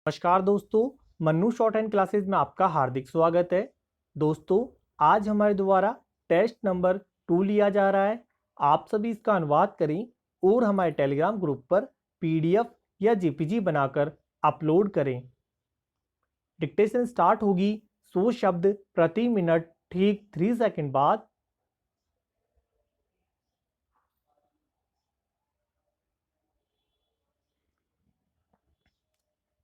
नमस्कार दोस्तों, Mannu short hand classes में आपका हार्दिक स्वागत है। दोस्तों, आज हमारे द्वारा टेस्ट नंबर 2 लिया जा रहा है। आप सभी इसका अनुवाद करें और हमारे टेलीग्राम ग्रुप पर पीडीएफ या जेपीजी बनाकर अपलोड करें। डिक्टेशन स्टार्ट होगी 100 शब्द प्रति मिनट ठीक 3 सेकंड बाद।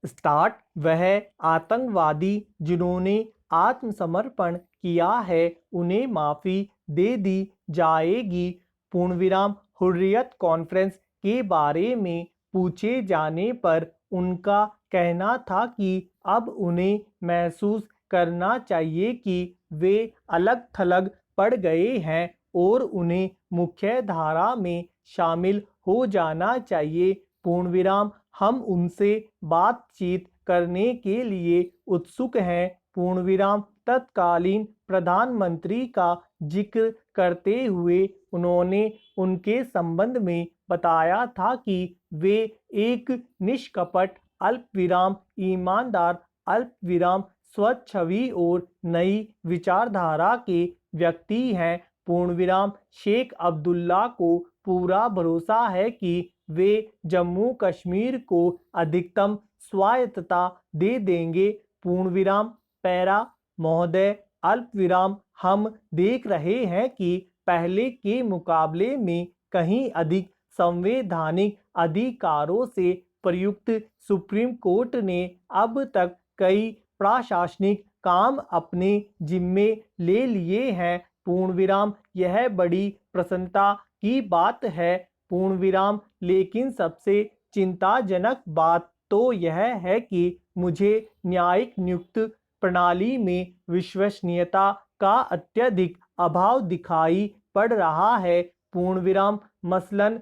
स्टार्ट। वह आतंकवादी जिन्होंने आत्मसमर्पण किया है उन्हें माफ़ी दे दी जाएगी। पूर्णविराम। हुर्रियत कॉन्फ्रेंस के बारे में पूछे जाने पर उनका कहना था कि अब उन्हें महसूस करना चाहिए कि वे अलग थलग पड़ गए हैं और उन्हें मुख्य धारा में शामिल हो जाना चाहिए। पूर्णविराम। हम उनसे बातचीत करने के लिए उत्सुक हैं। पूर्णविराम। तत्कालीन प्रधानमंत्री का जिक्र करते हुए उन्होंने उनके संबंध में बताया था कि वे एक निष्कपट अल्पविराम ईमानदार अल्पविराम स्वच्छ छवि और नई विचारधारा के व्यक्ति हैं। पूर्णविराम। शेख अब्दुल्ला को पूरा भरोसा है कि वे जम्मू कश्मीर को अधिकतम स्वायत्तता दे देंगे। पूर्णविराम। पैरा। महोदय अल्पविराम। हम देख रहे हैं कि पहले के मुकाबले में कहीं अधिक संवैधानिक अधिकारों से प्रयुक्त सुप्रीम कोर्ट ने अब तक कई प्रशासनिक काम अपने जिम्मे ले लिए हैं। पूर्णविराम। यह बड़ी प्रसन्नता की बात है। पूर्णविराम। लेकिन सबसे चिंताजनक बात तो यह है कि मुझे न्यायिक नियुक्त प्रणाली में विश्वसनीयता का अत्यधिक अभाव दिखाई पड़ रहा है। पूर्णविराम। मसलन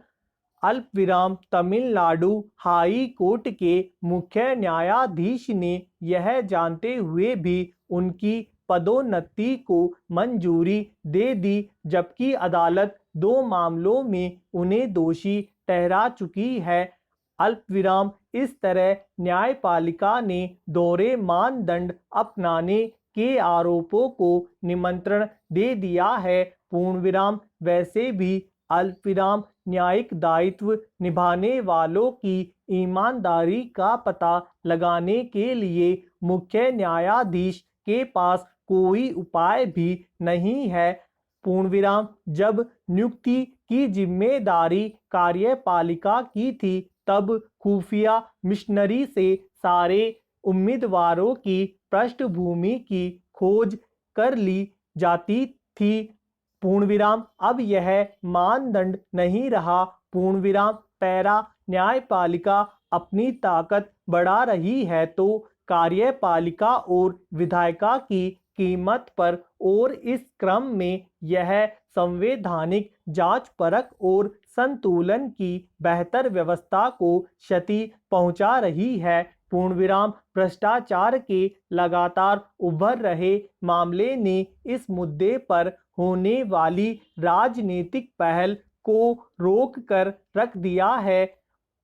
अल्पविराम तमिलनाडु हाई कोर्ट के मुख्य न्यायाधीश ने यह जानते हुए भी उनकी पदोन्नति को मंजूरी दे दी, जबकि अदालत 2 मामलों में उन्हें दोषी ठहरा चुकी है। अल्पविराम। इस तरह न्यायपालिका ने दोहरे मानदंड अपनाने के आरोपों को निमंत्रण दे दिया है। पूर्णविराम। वैसे भी अल्पविराम न्यायिक दायित्व निभाने वालों की ईमानदारी का पता लगाने के लिए मुख्य न्यायाधीश के पास कोई उपाय भी नहीं है। पूर्णविराम। जब नियुक्ति की जिम्मेदारी कार्यपालिका की थी तब खुफिया मिशनरी से सारे उम्मीदवारों की पृष्ठभूमि की खोज कर ली जाती थी। पूर्णविराम। अब यह मानदंड नहीं रहा। पूर्णविराम। पैरा। न्यायपालिका अपनी ताकत बढ़ा रही है तो कार्यपालिका और विधायिका की कीमत पर और इस क्रम में यह संवैधानिक जांच परख और संतुलन की बेहतर व्यवस्था को क्षति पहुंचा रही है। पूर्णविराम। भ्रष्टाचार के लगातार उभर रहे मामले ने इस मुद्दे पर होने वाली राजनीतिक पहल को रोक कर रख दिया है।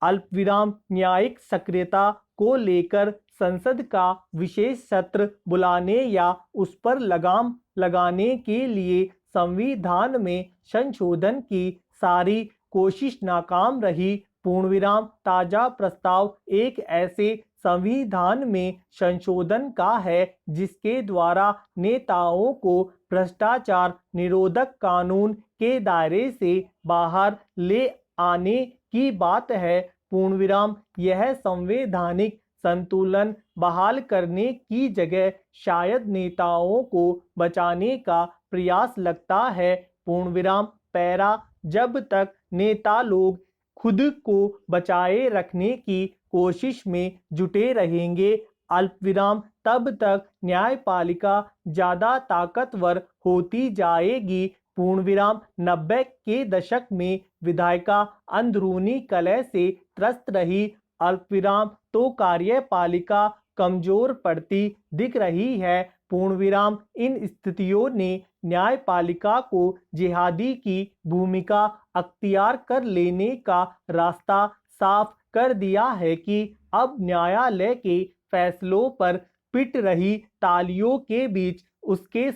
अल्पविराम। न्यायिक सक्रियता को लेकर संसद का विशेष सत्र बुलाने या उस पर लगाम लगाने के लिए संविधान में संशोधन की सारी कोशिश नाकाम रही। पूर्णविराम। ताजा प्रस्ताव एक ऐसे संविधान में संशोधन का है जिसके द्वारा नेताओं को भ्रष्टाचार निरोधक कानून के दायरे से बाहर ले आने की बात है। पूर्णविराम। यह संवैधानिक संतुलन बहाल करने की जगह शायद नेताओं को बचाने का प्रयास लगता है। पूर्णविराम। पैरा। जब तक नेता लोग खुद को बचाए रखने की कोशिश में जुटे रहेंगे अल्पविराम, तब तक न्यायपालिका ज्यादा ताकतवर होती जाएगी। पूर्णविराम। 90 के दशक में विधायिका अंदरूनी कलह से त्रस्त रही। अल्पविराम। तो कार्यपालिका कमजोर पड़ती दिख रही है। पूर्णविराम। इन स्थितियों ने न्यायपालिका को जिहादी की भूमिका अख्तियार कर लेने का रास्ता साफ कर दिया है कि अब न्यायालय के फैसलों पर पिट रही तालियों के बीच उसके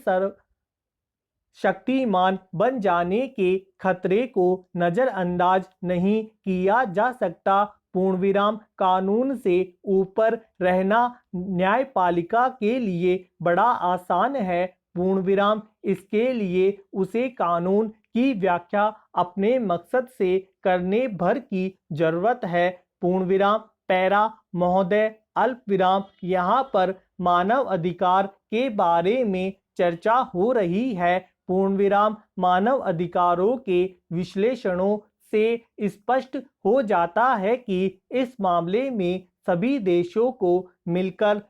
शक्तिमान बन जाने के खतरे को नज़रअंदाज नहीं किया जा सकता। पूर्णविराम कानून से ऊपर रहना न्यायपालिका के लिए बड़ा आसान है। पूर्णविराम इसके लिए उसे कानून की व्याख्या अपने मकसद से करने भर की जरूरत है। पूर्णविराम पैरा महोदय अल्पविराम यहाँ पर मानव अधिकार के बारे में चर्चा हो रही है। पूर्णविराम मानव अधिकारों के विश्लेषणों से स्पष्ट हो जाता है कि इस मामले में सभी देशों को मिलकर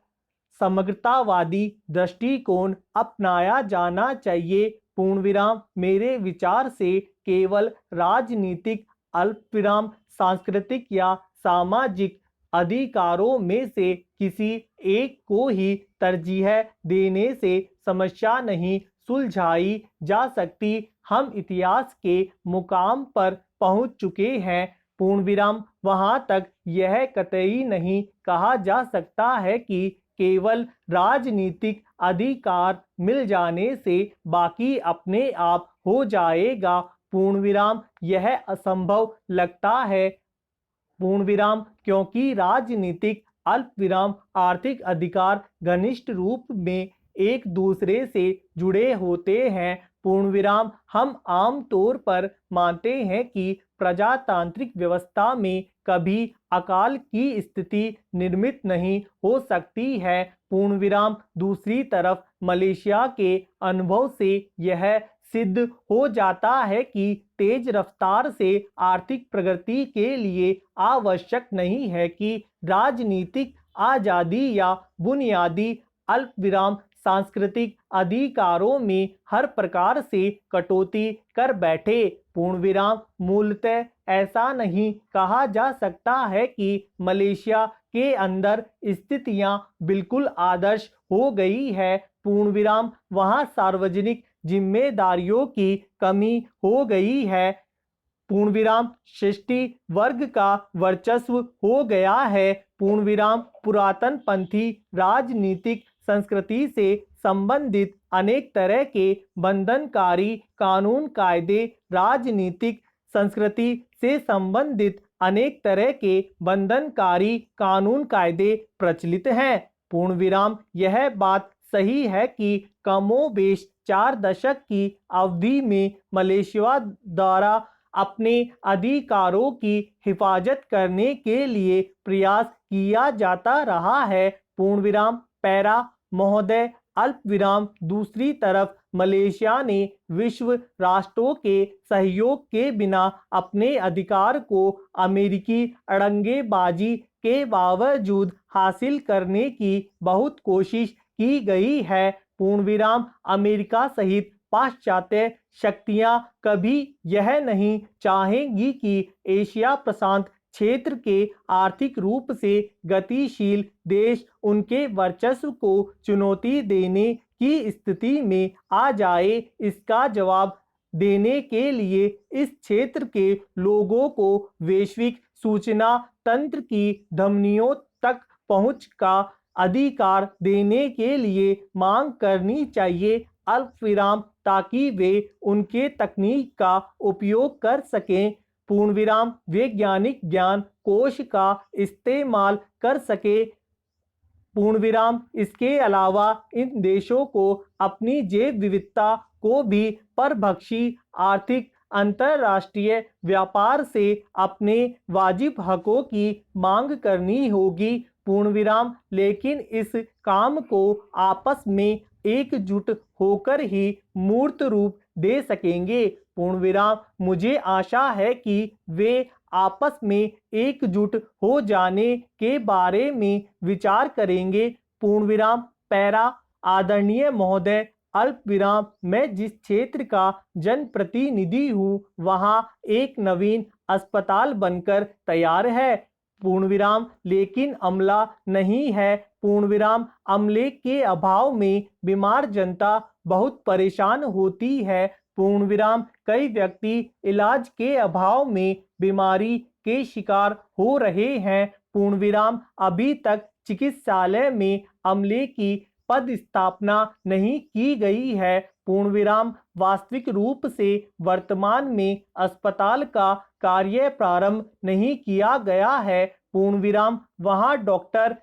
समग्रतावादी दृष्टिकोण अपनाया जाना चाहिए। पूर्णविराम मेरे विचार से केवल राजनीतिक अल्पविराम सांस्कृतिक या सामाजिक अधिकारों में से किसी एक को ही तरजीह देने से समस्या नहीं सुलझाई जा सकती। हम इतिहास के मुकाम पर पहुंच चुके हैं। पूर्णविराम वहां तक यह कतई नहीं कहा जा सकता है कि केवल राजनीतिक अधिकार मिल जाने से बाकी अपने आप हो जाएगा। पूर्णविराम यह असंभव लगता है। पूर्णविराम क्योंकि राजनीतिक अल्पविराम आर्थिक अधिकार घनिष्ठ रूप में एक दूसरे से जुड़े होते हैं। पूर्णविराम हम आम तौर पर मानते हैं कि प्रजातांत्रिक व्यवस्था में कभी अकाल की स्थिति निर्मित नहीं हो सकती है। पूर्णविराम दूसरी तरफ मलेशिया के अनुभव से यह सिद्ध हो जाता है कि तेज रफ्तार से आर्थिक प्रगति के लिए आवश्यक नहीं है कि राजनीतिक आज़ादी या बुनियादी अल्पविराम सांस्कृतिक अधिकारों में हर प्रकार से कटौती कर बैठे। पूर्णविराम मूलतः ऐसा नहीं कहा जा सकता है कि मलेशिया के अंदर स्थितियां बिल्कुल आदर्श हो गई है। पूर्णविराम वहां सार्वजनिक जिम्मेदारियों की कमी हो गई है। पूर्णविराम सृष्टि वर्ग का वर्चस्व हो गया है। पूर्णविराम पुरातन पंथी राजनीतिक संस्कृति से संबंधित अनेक तरह के बंधनकारी कानून कायदे राजनीतिक संस्कृति से संबंधित अनेक तरह के बंधनकारी कानून कायदे प्रचलित हैं। पूर्णविराम यह बात सही है कि कमोबेश 4 दशक की अवधि में मलेशिया द्वारा अपने अधिकारों की हिफाजत करने के लिए प्रयास किया जाता रहा है। पूर्णविराम पैरा महोदय अल्पविराम दूसरी तरफ मलेशिया ने विश्व राष्ट्रों के सहयोग के बिना अपने अधिकार को अमेरिकी अड़ंगेबाजी के बावजूद हासिल करने की बहुत कोशिश की गई है। पूर्णविराम अमेरिका सहित पाश्चात्य शक्तियां कभी यह नहीं चाहेंगी कि एशिया प्रशांत क्षेत्र के आर्थिक रूप से गतिशील देश उनके वर्चस्व को चुनौती देने की स्थिति में आ जाए। इसका जवाब देने के लिए इस क्षेत्र के लोगों को वैश्विक सूचना तंत्र की धमनियों तक पहुंच का अधिकार देने के लिए मांग करनी चाहिए। अल्पविराम ताकि वे उनके तकनीक का उपयोग कर सकें। पूर्णविराम वैज्ञानिक ज्ञान कोश का इस्तेमाल कर सके। पूर्णविराम इसके अलावा इन देशों को अपनी जैव विविधता को भी परभक्षी आर्थिक अंतरराष्ट्रीय व्यापार से अपने वाजिब हकों की मांग करनी होगी। पूर्णविराम लेकिन इस काम को आपस में एकजुट होकर ही मूर्त रूप दे सकेंगे। पूर्णविराम मुझे आशा है कि वे आपस में एकजुट हो जाने के बारे में विचार करेंगे। पूर्णविराम पैरा आदरणीय महोदय अल्पविराम मैं जिस क्षेत्र का जनप्रतिनिधि हूँ वहाँ एक नवीन अस्पताल बनकर तैयार है। पूर्णविराम लेकिन अमला नहीं है। पूर्णविराम अमले के अभाव में बीमार जनता बहुत परेशान होती है। पूर्णविराम कई व्यक्ति इलाज के अभाव में बीमारी के शिकार हो रहे हैं। पूर्णविराम अभी तक चिकित्सालय में अमले की पदस्थापना नहीं की गई है। पूर्ण विराम वास्तविक रूप से वर्तमान में अस्पताल का कार्य प्रारंभ नहीं किया गया है। पूर्ण विराम वहां डॉक्टर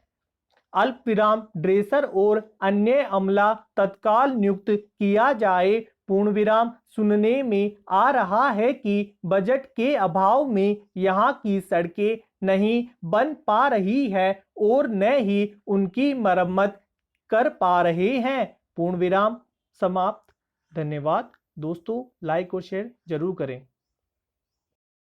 अल्पविराम ड्रेसर और अन्य अमला तत्काल नियुक्त किया जाए। पूर्ण विराम सुनने में आ रहा है कि बजट के अभाव में यहाँ की सड़कें नहीं बन पा रही है और न ही उनकी मरम्मत कर पा रहे हैं। पूर्ण विराम समाप्त। धन्यवाद दोस्तों, लाइक और शेयर जरूर करें।